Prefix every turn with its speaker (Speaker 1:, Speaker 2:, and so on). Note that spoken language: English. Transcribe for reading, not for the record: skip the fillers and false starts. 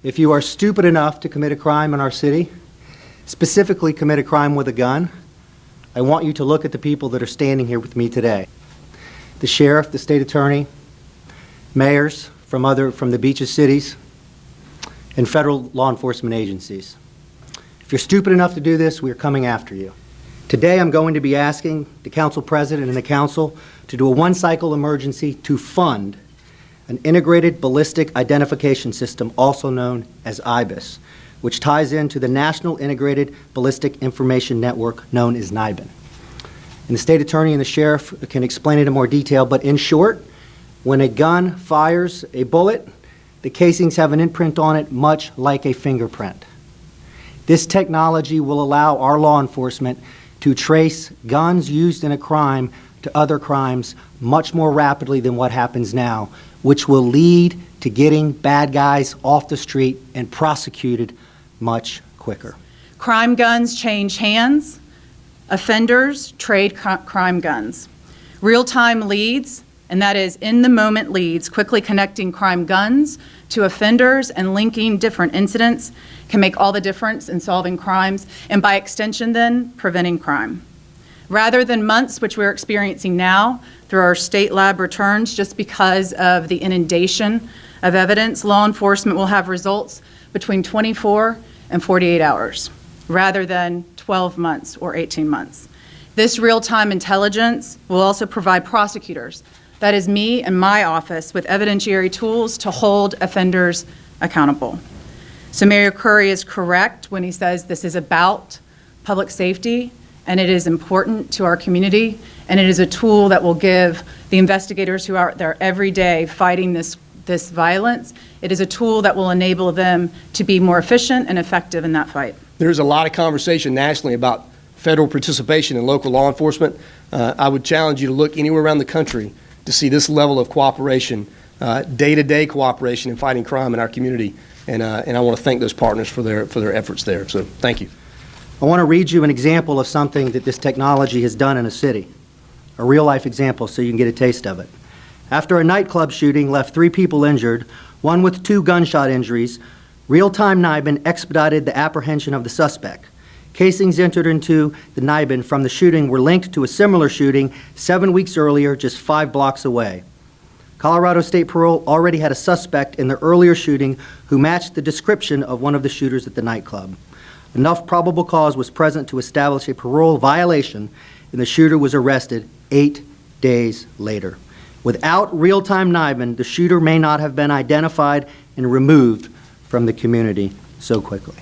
Speaker 1: If you are stupid enough to commit a crime in our city, specifically commit a crime with a gun, I want you to look at the people that are standing here with me today. The sheriff, the state attorney, mayors from the beaches cities, and federal law enforcement agencies. If you're stupid enough to do this, we are coming after you. Today I'm going to be asking the council president and the council to do a one-cycle emergency to fund an integrated ballistic identification system, also known as IBIS, which ties into the National Integrated Ballistic Information Network, known as NIBIN. And the state attorney and the sheriff can explain it in more detail, but in short, when a gun fires a bullet, the casings have an imprint on it much like a fingerprint. This technology will allow our law enforcement to trace guns used in a crime to other crimes much more rapidly than what happens now, which will lead to getting bad guys off the street and prosecuted much quicker.
Speaker 2: Crime guns change hands. Offenders trade crime guns. Real-time leads, and that is in-the-moment leads, quickly connecting crime guns to offenders and linking different incidents can make all the difference in solving crimes, and by extension then, preventing crime. Rather than months, which we're experiencing now through our state lab returns just because of the inundation of evidence, law enforcement will have results between 24 and 48 hours, rather than 12 months or 18 months. This real-time intelligence will also provide prosecutors, that is me and my office, with evidentiary tools to hold offenders accountable. So Mayor Curry is correct when he says this is about public safety, and it is important to our community, and it is a tool that will give the investigators who are out there every day fighting this violence, it is a tool that will enable them to be more efficient and effective in that fight.
Speaker 3: There's a lot of conversation nationally about federal participation in local law enforcement. I would challenge you to look anywhere around the country to see this level of cooperation, day-to-day cooperation in fighting crime in our community, and I want to thank those partners for their efforts there. So thank you.
Speaker 1: I want to read you an example of something that this technology has done in a city, a real-life example so you can get a taste of it. After a nightclub shooting left 3 people injured, one with 2 gunshot injuries, real-time NIBIN expedited the apprehension of the suspect. Casings entered into the NIBIN from the shooting were linked to a similar shooting 7 weeks earlier, just 5 blocks away. Colorado State Parole already had a suspect in the earlier shooting who matched the description of one of the shooters at the nightclub. Enough probable cause was present to establish a parole violation, and the shooter was arrested 8 days later. Without real-time NIBIN, the shooter may not have been identified and removed from the community so quickly.